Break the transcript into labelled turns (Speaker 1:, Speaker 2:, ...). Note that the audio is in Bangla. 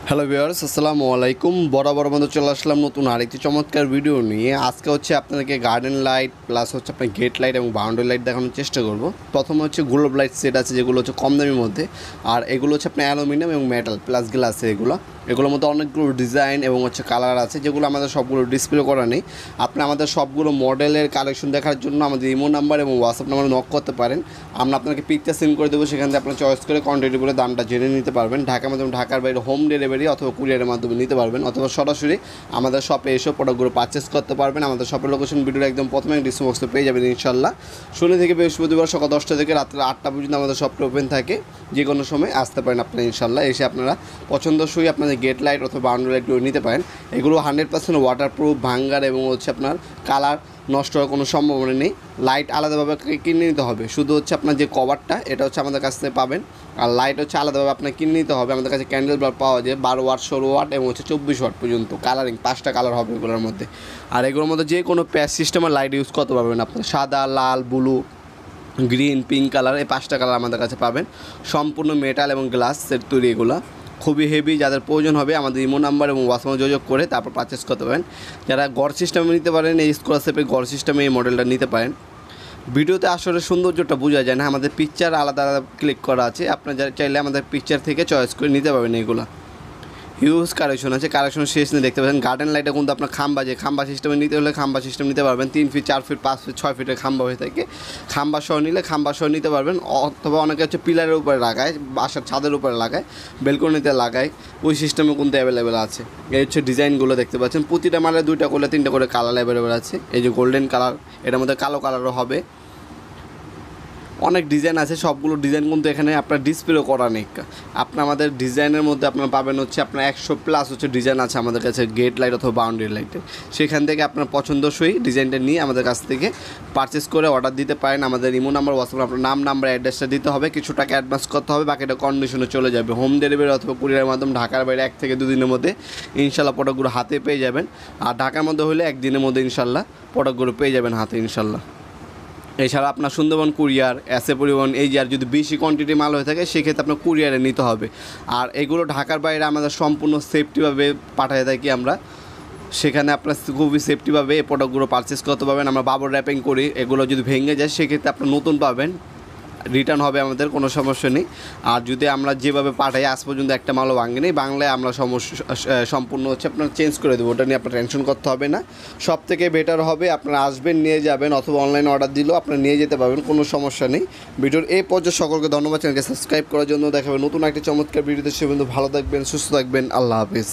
Speaker 1: হ্যালো ভিউয়ার্স, আসসালামু আলাইকুম। বরাবর মতো চলে আসলাম নতুন আরেকটি চমৎকার ভিডিও নিয়ে। আজকে হচ্ছে আপনাদেরকে গার্ডেন লাইট প্লাস হচ্ছে আপনার গেট লাইট এবং বাউন্ডারি লাইট দেখানোর চেষ্টা করব। প্রথমে হচ্ছে গ্লোব লাইট সেট আছে, যেগুলো হচ্ছে কম দামের মধ্যে, আর এগুলো হচ্ছে আপনার অ্যালুমিনিয়াম এবং মেটাল প্লাস গ্লাসে। এগুলোর মধ্যে অনেকগুলো ডিজাইন এবং হচ্ছে কালার আছে, যেগুলো আমাদের সবগুলো ডিসপ্লে করা নেই। আপনি আমাদের সবগুলো মডেলের কালেকশন দেখার জন্য আমাদের ইমো নাম্বার এবং হোয়াটসঅ্যাপ নাম্বারে নক করতে পারেন। আমরা আপনাকে পিকচার সেন্ড করে দেবো, সেখান থেকে আপনার চয়েস করে কোয়ান্টিটি বলে দামটা জেনে নিতে পারবেন। ঢাকার মাধ্যমে ঢাকার বাইরে হোম ডেলিভারি অথবা কুরিয়ারের মাধ্যমে নিতে পারবেন, অথবা সরাসরি আমাদের শপে এসে প্রোডাক্টগুলো পারচেস করতে পারবেন। আমাদের শপের লোকেশন ভিডিওর একদম প্রথমে ডিসক্রিপশন বক্সে পেয়ে যাবেন ইনশাল্লাহ। শনি থেকে বৃহস্পতিবার সকাল 10টা থেকে রাত্রে 8টা পর্যন্ত আমাদের শপটা ওপেন থাকে। যে কোনো সময় আসতে পারেন আপনারা ইনশাল্লাহ। এসে আপনারা পছন্দসই আপনাদের গেট লাইট অথবা বাউন্ডারি লাইটগুলো নিতে পারেন। এগুলো 100% ওয়াটারপ্রুফ, ভাঙ্গার এবং হচ্ছে আপনার কালার নষ্ট হওয়ার কোনো সম্ভাবনা নেই। লাইট আলাদাভাবে কিনে নিতে হবে, শুধু হচ্ছে আপনার যে কভারটা এটা হচ্ছে আমাদের কাছ থেকে পাবেন, আর লাইট হচ্ছে আলাদাভাবে আপনাকে কিনে নিতে হবে। আমাদের কাছে ক্যান্ডেল বাল্ব পাওয়া যায় 12 ওয়াট, 16 ওয়াট এবং হচ্ছে 24 ওয়াট পর্যন্ত। কালারিং 5টা কালার হবে এগুলোর মধ্যে। আর এগুলোর মধ্যে যে কোনো প্যাচ সিস্টেমের লাইট ইউজ করতে পারবেন আপনার, সাদা, লাল, ব্লু, গ্রিন, পিঙ্ক কালার, এই 5টা কালার আমাদের কাছে পাবেন। সম্পূর্ণ মেটাল এবং গ্লাস সেট তৈরি, এগুলো খুবই হেভি। যাদের প্রয়োজন হবে আমাদের ইমো নাম্বার এবং হোয়াটসঅ্যাপে যোগাযোগ করে তারপর পারচেস করতে পারেন। যারা গড় সিস্টেমে নিতে পারেন, এই স্কলারশিপে গড় সিস্টেমে এই মডেলটা নিতে পারেন। ভিডিওতে আসলে সৌন্দর্যটা বোঝা যায় না, আমাদের পিকচার আলাদা আলাদা ক্লিক করা আছে। আপনারা চাইলে আমাদের পিকচার থেকে চয়েস করে নিতে পারবেন। এইগুলো হিউজ কালেকশন আছে, কালেকশন শেষ নিয়ে দেখতে পাচ্ছেন। গার্ডেন লাইটে কিন্তু আপনার খাম্বা সিস্টেমে নিতে হলে খাম্বা সিস্টেম নিতে পারবেন। 3 ফিট, 4 ফিট, 5 ফিট, 6 ফিটের খাম্বা হয়ে থাকে। খাম্বা সহ নিলে খাম্বা সহ নিতে পারবেন, অথবা অনেকে হচ্ছে পিলারের উপরে লাগায়, বাসার ছাদের উপরে লাগায়, বেলকনিতে লাগায়, ওই সিস্টেমে কিন্তু অ্যাভেলেবেল আছে। এই হচ্ছে ডিজাইনগুলো দেখতে পাচ্ছেন। প্রতিটা মালে 2টা করে 3টা করে কালার অ্যাভেলেবেল আছে। এই যে গোল্ডেন কালার, এটার মধ্যে কালো কালারও হবে। অনেক ডিজাইন আছে, সবগুলো ডিজাইন কিন্তু এখানে আপনার ডিসপ্লে করা নেই। আপনার আমাদের ডিজাইনের মধ্যে আপনার পাবেন হচ্ছে আপনার 100+ হচ্ছে ডিজাইন আছে আমাদের কাছে গেট লাইট অথবা বাউন্ডারি লাইটের। সেখান থেকে আপনার পছন্দসই ডিজাইনটা নিয়ে আমাদের কাছ থেকে পারচেস করে অর্ডার দিতে পারেন। আমাদের ইমো নাম্বার, হোয়াটসঅ্যাপ আপনার নাম, নাম্বার, অ্যাড্রেসটা দিতে হবে, কিছু টাকা অ্যাডভান্স করতে হবে, বাকিটা কন্ডিশনে চলে যাবে। হোম ডেলিভারি অথবা কুরিয়ারের মাধ্যমে ঢাকার বাইরে 1 থেকে 2 দিনের মধ্যে ইনশাল্লাহ প্রোডাক্টগুলো হাতে পেয়ে যাবেন। আর ঢাকার মধ্যে হলে 1 দিনের মধ্যে ইনশাল্লাহ প্রোডাক্টগুলো পেয়ে যাবেন হাতে ইনশাল্লাহ। এছাড়া আপনার সুন্দরবন কুরিয়ার, এসএ পরিবহন, এই যে আর যদি বেশি কোয়ান্টিটি মাল হয়ে থাকে সেক্ষেত্রে আপনার কুরিয়ারে নিতে হবে। আর এগুলো ঢাকার বাইরে আমাদের সম্পূর্ণ সেফটিভাবে পাঠিয়ে থাকি আমরা, সেখানে আপনার খুবই সেফটিভাবে এই প্রোডাক্টগুলো পারচেস করতে পারবেন। আমরা বাবর র্যাপিং করি, এগুলো যদি ভেঙে যায় সেক্ষেত্রে আপনার নতুন পাবেন, রিটার্ন হবে, আমাদের কোনো সমস্যা নেই। আর যদি আমরা যেভাবে পাঠাই আজ পর্যন্ত একটা মালও ভাঙেনি, বাংলায় আমরা সম্পূর্ণ হচ্ছে আপনার চেঞ্জ করে দেবো, ওটা নিয়ে আপনার টেনশন করতে হবে না। সব থেকে বেটার হবে আপনারা আসবেন, নিয়ে যাবেন, অথবা অনলাইনে অর্ডার দিলেও আপনারা নিয়ে যেতে পারবেন, কোনো সমস্যা নেই। ভিডিওর এই পর্যায়ে সকলকে ধন্যবাদ, চ্যানেলকে সাবস্ক্রাইব করার জন্য। দেখাবেন নতুন একটি চমৎকার ভিডিওতে। সে কিন্তু ভালো থাকবেন, সুস্থ থাকবেন, আল্লাহ হাফিজ।